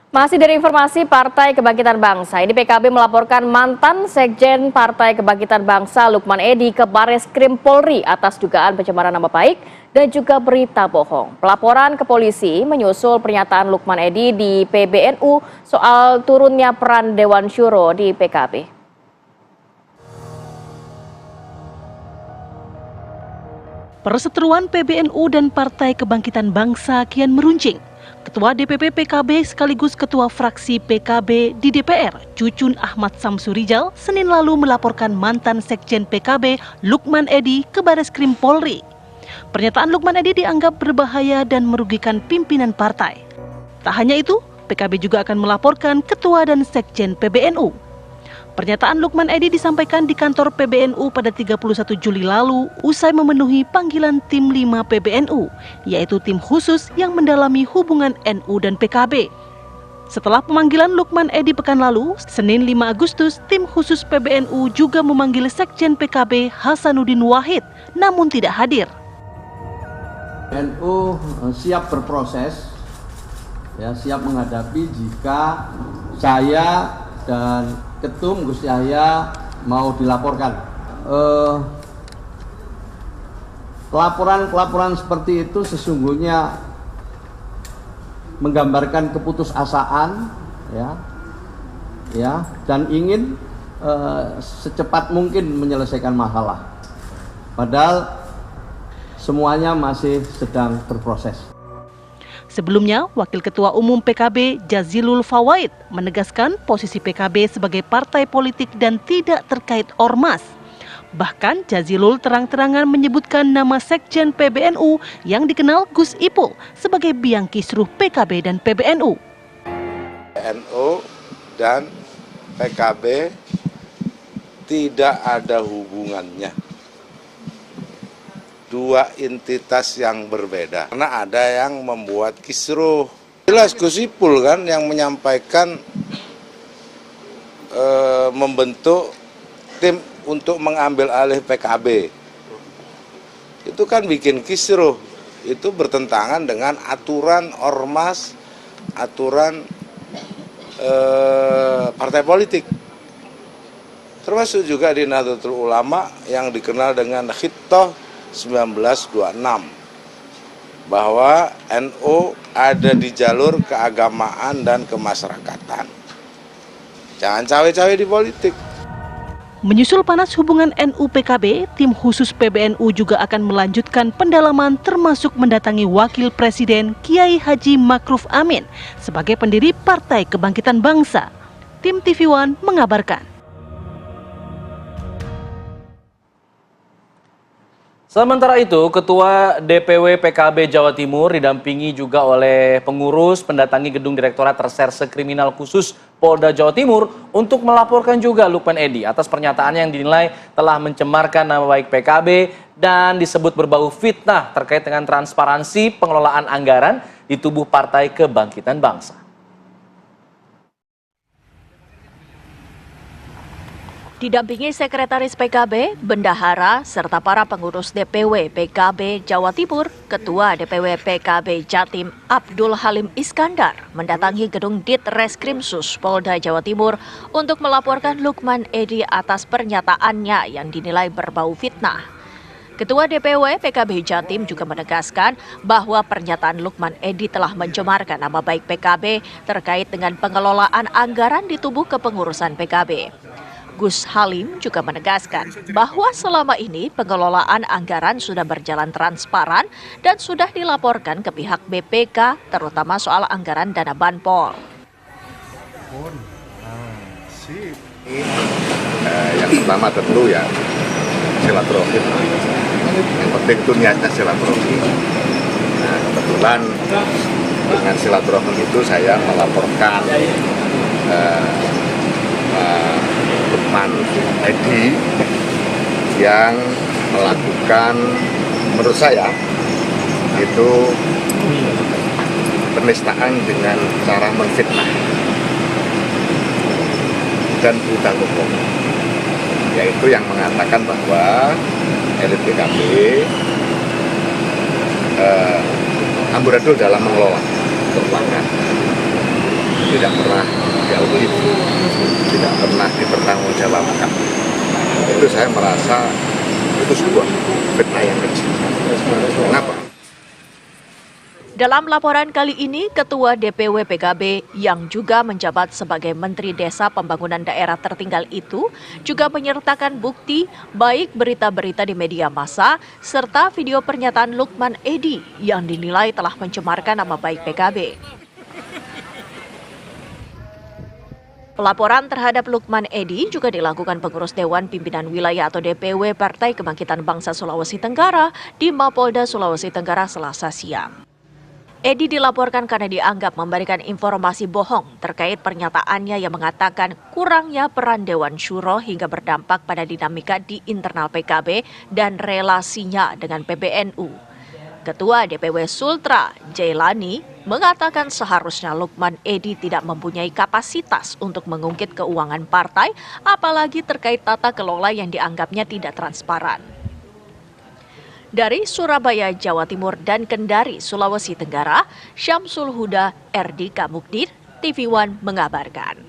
Masih dari informasi Partai Kebangkitan Bangsa, ini PKB melaporkan mantan Sekjen Partai Kebangkitan Bangsa Lukman Edy ke Bareskrim Polri atas dugaan pencemaran nama baik dan juga berita bohong. Pelaporan ke polisi menyusul pernyataan Lukman Edy di PBNU soal turunnya peran Dewan Syuro di PKB. Perseteruan PBNU dan Partai Kebangkitan Bangsa kian meruncing. Ketua DPP PKB sekaligus Ketua Fraksi PKB di DPR, Cucun Ahmad Samsurijal, Senin lalu melaporkan mantan Sekjen PKB Lukman Edy ke Bareskrim Polri. Pernyataan Lukman Edy dianggap berbahaya dan merugikan pimpinan partai. Tak hanya itu, PKB juga akan melaporkan Ketua dan Sekjen PBNU. Pernyataan Lukman Edy disampaikan di kantor PBNU pada 31 Juli lalu usai memenuhi panggilan tim 5 PBNU, yaitu tim khusus yang mendalami hubungan NU dan PKB. Setelah pemanggilan Lukman Edy pekan lalu, Senin 5 Agustus, tim khusus PBNU juga memanggil Sekjen PKB Hasanuddin Wahid, namun tidak hadir. NU siap berproses, ya, siap menghadapi jika saya dan Ketum Gus Yahya mau dilaporkan. Pelaporan seperti itu sesungguhnya menggambarkan keputusasaan, ya, dan ingin secepat mungkin menyelesaikan masalah. Padahal semuanya masih sedang berproses. Sebelumnya, Wakil Ketua Umum PKB Jazilul Fawait menegaskan posisi PKB sebagai partai politik dan tidak terkait ormas. Bahkan Jazilul terang-terangan menyebutkan nama Sekjen PBNU yang dikenal Gus Ipul sebagai biang kisruh PKB dan PBNU. NU dan PKB tidak ada hubungannya. Dua entitas yang berbeda, karena ada yang membuat kisruh. Jelas Gus Ipul kan yang menyampaikan membentuk tim untuk mengambil alih PKB. Itu kan bikin kisruh, itu bertentangan dengan aturan ormas, aturan partai politik. Termasuk juga di Nahdlatul Ulama yang dikenal dengan Khitoh 1926, bahwa NU ada di jalur keagamaan dan kemasyarakatan. Jangan cawe-cawe di politik. Menyusul panas hubungan NU-PKB, tim khusus PBNU juga akan melanjutkan pendalaman termasuk mendatangi Wakil Presiden Kiai Haji Ma'ruf Amin sebagai pendiri Partai Kebangkitan Bangsa. Tim TV One mengabarkan. Sementara itu, Ketua DPW PKB Jawa Timur didampingi juga oleh pengurus mendatangi gedung Direktorat Reserse Kriminal Khusus Polda Jawa Timur untuk melaporkan juga Lukman Edy atas pernyataannya yang dinilai telah mencemarkan nama baik PKB dan disebut berbau fitnah terkait dengan transparansi pengelolaan anggaran di tubuh Partai Kebangkitan Bangsa. Didampingi Sekretaris PKB, Bendahara, serta para pengurus DPW PKB Jawa Timur, Ketua DPW PKB Jatim Abdul Halim Iskandar mendatangi gedung Ditreskrimsus Polda Jawa Timur untuk melaporkan Lukman Edy atas pernyataannya yang dinilai berbau fitnah. Ketua DPW PKB Jatim juga menegaskan bahwa pernyataan Lukman Edy telah mencemarkan nama baik PKB terkait dengan pengelolaan anggaran di tubuh kepengurusan PKB. Gus Halim juga menegaskan bahwa selama ini pengelolaan anggaran sudah berjalan transparan dan sudah dilaporkan ke pihak BPK, terutama soal anggaran dana Banpol. Yang pertama tentu ya silaturahim. Yang penting itu niatnya silaturahim. Nah, kebetulan dengan silaturahim itu saya melaporkan Lukman Edy yang melakukan, menurut saya itu penistaan dengan cara menfitnah dan berita bohong, yaitu yang mengatakan bahwa elit PKB amburadul dalam mengelola keuangan. tidak pernah diaudit, tidak pernah dipertanggungjawabkan. Itu saya merasa itu sebuah fitnah yang kecil. Kenapa? Dalam laporan kali ini, Ketua DPW PKB yang juga menjabat sebagai Menteri Desa Pembangunan Daerah Tertinggal itu juga menyertakan bukti baik berita-berita di media massa serta video pernyataan Lukman Edy yang dinilai telah mencemarkan nama baik PKB. Pelaporan terhadap Lukman Edy juga dilakukan pengurus Dewan Pimpinan Wilayah atau DPW Partai Kebangkitan Bangsa Sulawesi Tenggara di Mapolda Sulawesi Tenggara Selasa siang. Edy dilaporkan karena dianggap memberikan informasi bohong terkait pernyataannya yang mengatakan kurangnya peran Dewan Syuro hingga berdampak pada dinamika di internal PKB dan relasinya dengan PBNU. Ketua DPW Sultra, Jailani, mengatakan seharusnya Lukman Edy tidak mempunyai kapasitas untuk mengungkit keuangan partai, apalagi terkait tata kelola yang dianggapnya tidak transparan. Dari Surabaya, Jawa Timur dan Kendari, Sulawesi Tenggara, Syamsul Huda, Erdika Mukdir, TV One mengabarkan.